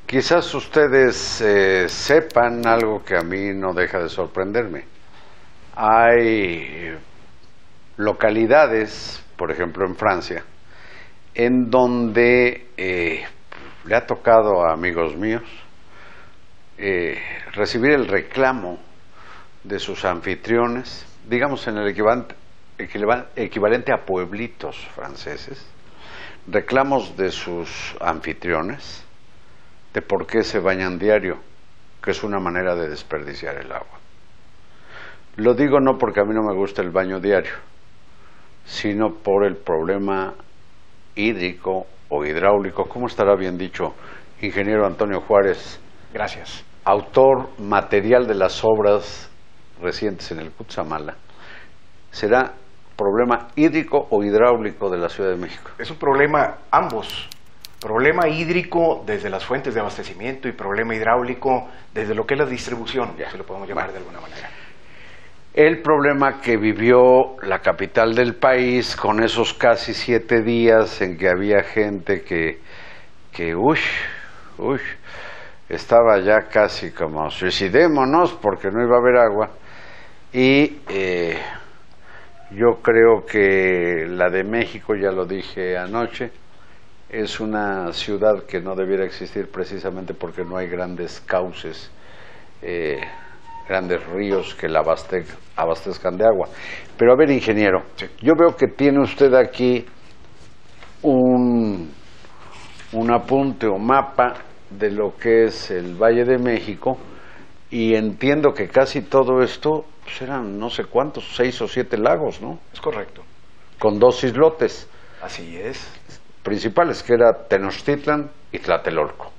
Quizás ustedes sepan algo que a mí no deja de sorprenderme. Hay localidades, por ejemplo en Francia, en donde le ha tocado a amigos míos recibir el reclamo de sus anfitriones, digamos en el equivalente a pueblitos franceses, reclamos de sus anfitriones de por qué se bañan diario, que es una manera de desperdiciar el agua. Lo digo no porque a mí no me gusta el baño diario, sino por el problema hídrico o hidráulico. ¿Cómo estará bien dicho, ingeniero Antonio Juárez? Gracias. Autor material de las obras recientes en el Cutzamala. ¿Será problema hídrico o hidráulico de la Ciudad de México? Es un problema ambos. Problema hídrico desde las fuentes de abastecimiento y problema hidráulico desde lo que es la distribución, ya se lo podemos llamar de alguna manera. El problema que vivió la capital del país con esos casi 7 días en que había gente que estaba ya casi como suicidémonos porque no iba a haber agua, y yo creo que la de México, ya lo dije anoche, es una ciudad que no debiera existir precisamente porque no hay grandes cauces, grandes ríos que la abastezcan de agua. Pero a ver, ingeniero, sí, yo veo que tiene usted aquí un apunte o mapa de lo que es el Valle de México, y entiendo que casi todo esto pues eran no sé cuántos, 6 o 7 lagos, ¿no? Es correcto. Con 2 islotes. Así es. Principales, que era Tenochtitlan y Tlatelolco.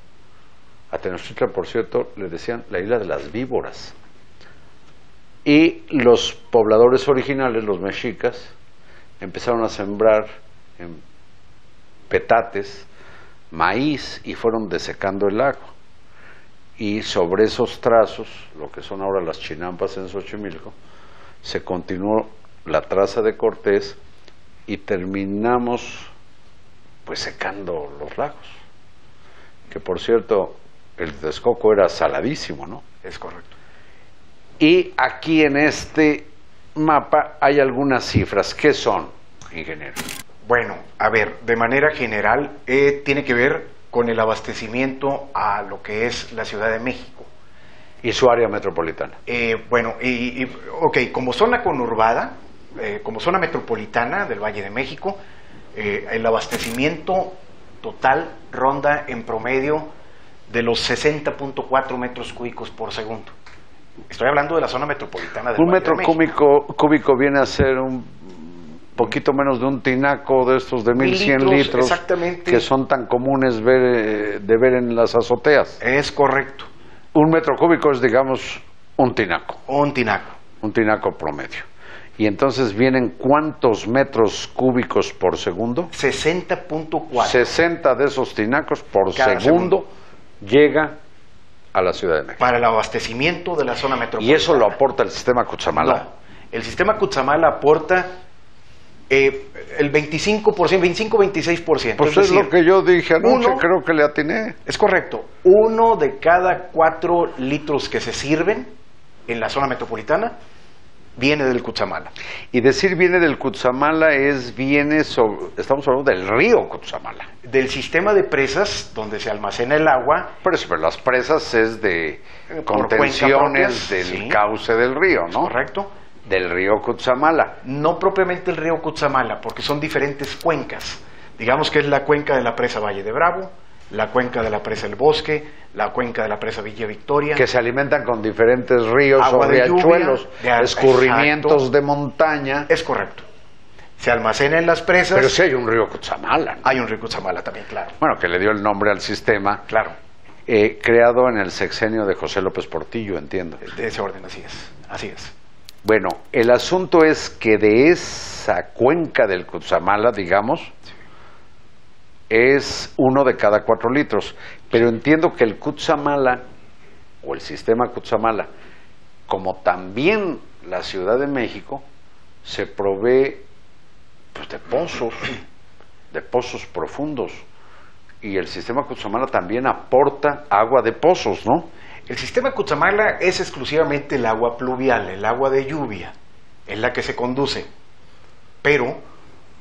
A Tenochtitlan, por cierto, le decían la isla de las víboras. Y los pobladores originales, los mexicas, empezaron a sembrar en petates maíz y fueron desecando el lago. Y sobre esos trazos, lo que son ahora las chinampas en Xochimilco, se continuó la traza de Cortés y terminamos pues secando los lagos, que por cierto el Texcoco era saladísimo, ¿no? Es correcto. Y aquí en este mapa hay algunas cifras. ¿Qué son, ingeniero? Bueno, a ver, de manera general tiene que ver con el abastecimiento a lo que es la Ciudad de México. ¿Y su área metropolitana? Ok, como zona conurbada, como zona metropolitana del Valle de México, el abastecimiento total ronda en promedio de los 60.4 metros cúbicos por segundo. Estoy hablando de la zona metropolitana del Valle de México. Un metro cúbico viene a ser un poquito menos de un tinaco de estos de 1100 litros, exactamente, que son tan comunes de ver en las azoteas. Es correcto. Un metro cúbico es, digamos, un tinaco. Un tinaco. Un tinaco promedio. Y entonces vienen ¿cuántos metros cúbicos por segundo? 60.4. 60 de esos tinacos por segundo llega a la Ciudad de México. Para el abastecimiento de la zona metropolitana. ¿Y eso lo aporta el sistema Cutzamala? No, el sistema Cutzamala aporta el 25%, 25-26%. Pues es decir, lo que yo dije anoche, creo que le atiné. Es correcto. 1 de cada 4 litros que se sirven en la zona metropolitana viene del Cutzamala. Y decir viene del Cutzamala estamos hablando del río Cutzamala. Del sistema de presas donde se almacena el agua. Pero las presas es de contenciones del cauce del río, ¿no? Correcto. Del río Cutzamala. No propiamente el río Cutzamala, porque son diferentes cuencas. Digamos que es la cuenca de la presa Valle de Bravo, la cuenca de la presa El Bosque, la cuenca de la presa Villa Victoria. Que se alimentan con diferentes ríos o riachuelos, escurrimientos de montaña. Es correcto. Se almacena en las presas. Pero sí hay un río Cutzamala, ¿no? Hay un río Cutzamala también, claro. Bueno, que le dio el nombre al sistema. Claro. Creado en el sexenio de José López Portillo, entiendo. De ese orden, así es. Así es. Bueno, el asunto es que de esa cuenca del Cutzamala, digamos, es 1 de cada 4 litros. Pero entiendo que el Cutzamala, o el sistema Cutzamala, como también la Ciudad de México, se provee pues, de pozos profundos. Y el sistema Cutzamala también aporta agua de pozos, ¿no? El sistema Cutzamala es exclusivamente el agua pluvial, el agua de lluvia, en la que se conduce. Pero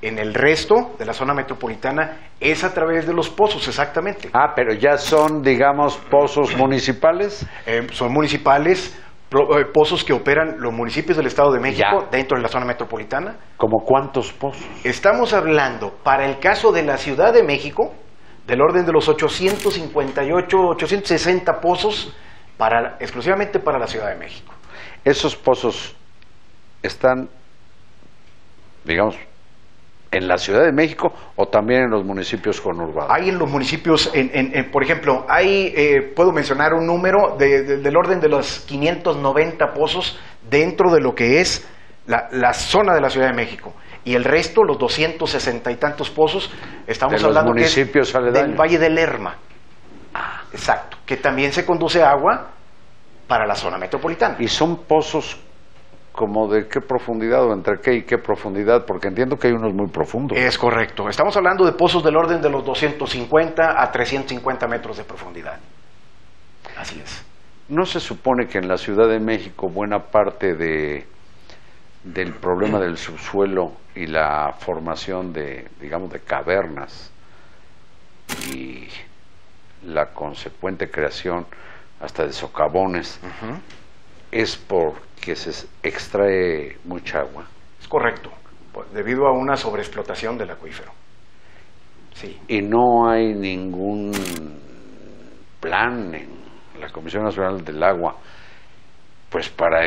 en el resto de la zona metropolitana es a través de los pozos, exactamente. Ah, pero ya son, digamos, pozos municipales. Son municipales, pozos que operan los municipios del Estado de México Ya. dentro de la zona metropolitana. ¿Como cuántos pozos? Estamos hablando, para el caso de la Ciudad de México, del orden de los 858, 860 pozos exclusivamente para la Ciudad de México. Esos pozos están, digamos, en la Ciudad de México o también en los municipios conurbados. Hay en los municipios, por ejemplo, puedo mencionar un número del orden de los 590 pozos dentro de lo que es la zona de la Ciudad de México. Y el resto, los 260 y tantos pozos, estamos de los hablando municipios que es aledaños. del Valle de Lerma. Exacto, que también se conduce agua para la zona metropolitana. ¿Y son pozos como de qué profundidad o entre qué y qué profundidad? Porque entiendo que hay unos muy profundos. Es correcto, estamos hablando de pozos del orden de los 250 a 350 metros de profundidad. Así es. ¿No se supone que en la Ciudad de México buena parte del problema del subsuelo y la formación de, digamos, de cavernas y la consecuente creación hasta de socavones es porque se extrae mucha agua? Es correcto, debido a una sobreexplotación del acuífero. Sí. Y no hay ningún plan en la Comisión Nacional del Agua, pues para,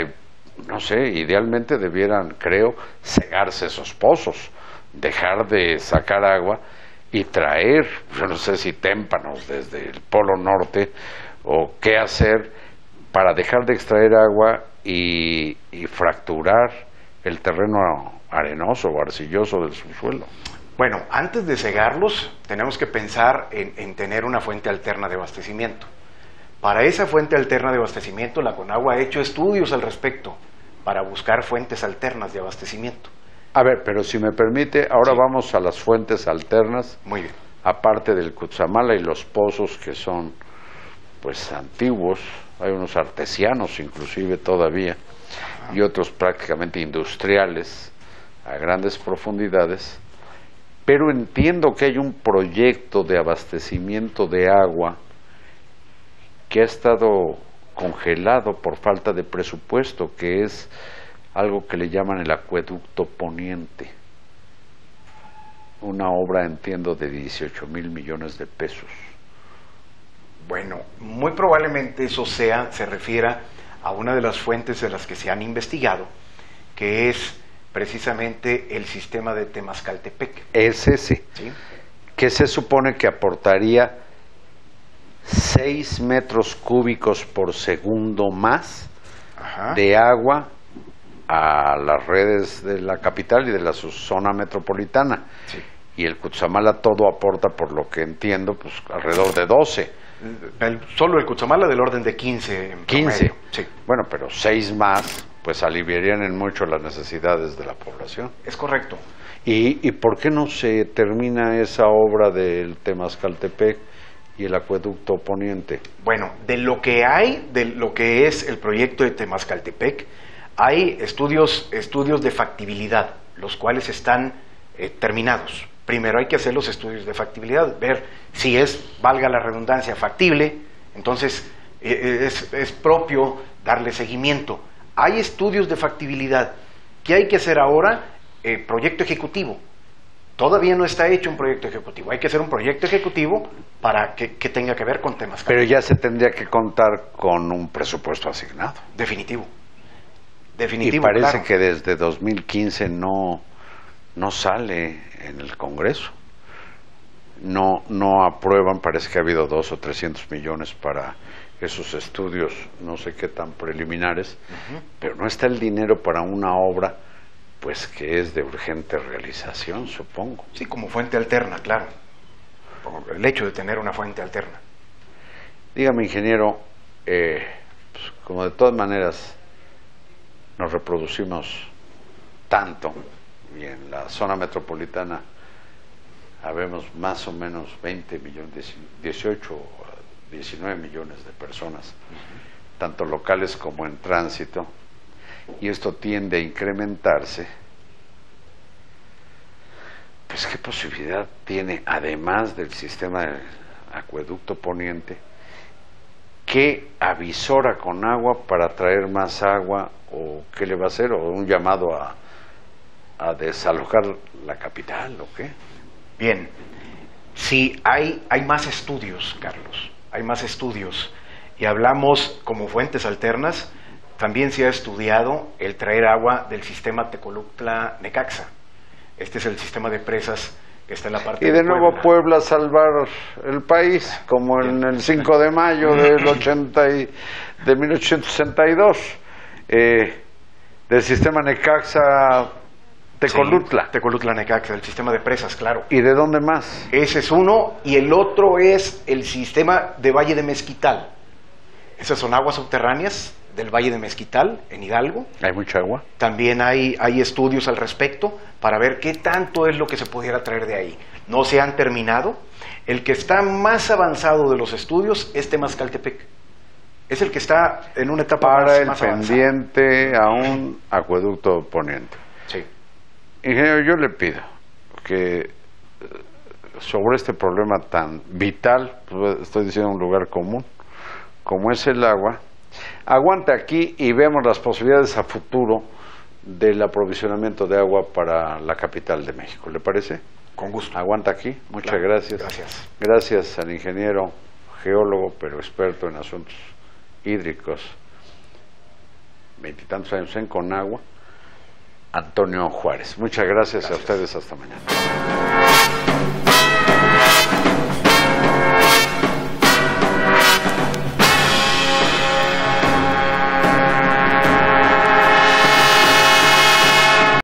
no sé, idealmente debieran, creo, cegarse esos pozos, dejar de sacar agua y traer, yo no sé si témpanos desde el Polo Norte o qué hacer para dejar de extraer agua y fracturar el terreno arenoso o arcilloso del subsuelo. Bueno, antes de cegarlos, tenemos que pensar en tener una fuente alterna de abastecimiento. Para esa fuente alterna de abastecimiento, la Conagua ha hecho estudios al respecto para buscar fuentes alternas de abastecimiento. A ver, pero si me permite, ahora Sí. vamos a las fuentes alternas, Muy bien. aparte del Cutzamala y los pozos que son, pues, antiguos, hay unos artesianos inclusive todavía, y otros prácticamente industriales a grandes profundidades, pero entiendo que hay un proyecto de abastecimiento de agua que ha estado congelado por falta de presupuesto, que es algo que le llaman el acueducto poniente, una obra, entiendo, de 18,000 millones de pesos. Bueno, muy probablemente eso se refiera a una de las fuentes de las que se han investigado, que es precisamente el sistema de Temascaltepec. Es ese, ¿Sí? que se supone que aportaría 6 metros cúbicos por segundo más Ajá. de agua a las redes de la capital y de la zona metropolitana. Sí. Y el Cutzamala todo aporta, por lo que entiendo, pues alrededor de 12. Solo el Cutzamala del orden de 15 en 15. promedio. Sí. Bueno, pero 6 más, pues aliviarían en mucho las necesidades de la población. Es correcto. ¿Y por qué no se termina esa obra del Temascaltepec y el acueducto poniente? Bueno, de lo que hay, de lo que es el proyecto de Temascaltepec, hay estudios de factibilidad, los cuales están terminados. Primero hay que hacer los estudios de factibilidad, ver si es, valga la redundancia, factible, entonces es propio darle seguimiento. Hay estudios de factibilidad. ¿Qué hay que hacer ahora? Proyecto ejecutivo. Todavía no está hecho un proyecto ejecutivo. Hay que hacer un proyecto ejecutivo para que tenga que ver con temas. Pero ya se tendría que contar con un presupuesto asignado. Definitivo. Y Definitivo, parece claro. que desde 2015 no sale en el Congreso. No aprueban, parece que ha habido 200 o 300 millones para esos estudios, no sé qué tan preliminares, pero no está el dinero para una obra, pues que es de urgente realización, supongo. Sí, como fuente alterna, claro. el hecho de tener una fuente alterna. Dígame, ingeniero, pues, como de todas maneras nos reproducimos tanto, y en la zona metropolitana habemos más o menos 20 millones, 18 o 19 millones de personas, tanto locales como en tránsito, y esto tiende a incrementarse, pues ¿qué posibilidad tiene, además del sistema de acueducto poniente, qué avisora con agua para traer más agua, o qué le va a hacer, o un llamado a desalojar la capital, o qué? Bien, sí, hay más estudios, Carlos, hay más estudios, y hablamos como fuentes alternas. También se ha estudiado el traer agua del sistema Tecolutla-Necaxa. Este es el sistema de presas que está en la parte y de nuevo Puebla salvar el país, como en el 5 de mayo de 1862, del sistema Necaxa Tecolutla. Sí, Tecolutla-Necaxa, el sistema de presas, claro. ¿Y de dónde más? Ese es uno, y el otro es el sistema de Valle de Mezquital. Esas son aguas subterráneas del Valle de Mezquital, en Hidalgo. ¿Hay mucha agua? También hay estudios al respecto para ver qué tanto es lo que se pudiera traer de ahí. No se han terminado. El que está más avanzado de los estudios es Temazcaltepec. Es el que está en una etapa para más el avanzada. pendiente a un acueducto poniente. Sí. Ingeniero, yo le pido que sobre este problema tan vital, pues estoy diciendo un lugar común, como es el agua, aguante aquí y vemos las posibilidades a futuro del aprovisionamiento de agua para la capital de México. ¿Le parece? Con gusto. Aguanta aquí. Muchas Claro. gracias. Gracias. Gracias al ingeniero, geólogo, pero experto en asuntos hídricos, 20 y tantos años en Conagua, Antonio Juárez. Muchas gracias a ustedes. Hasta mañana.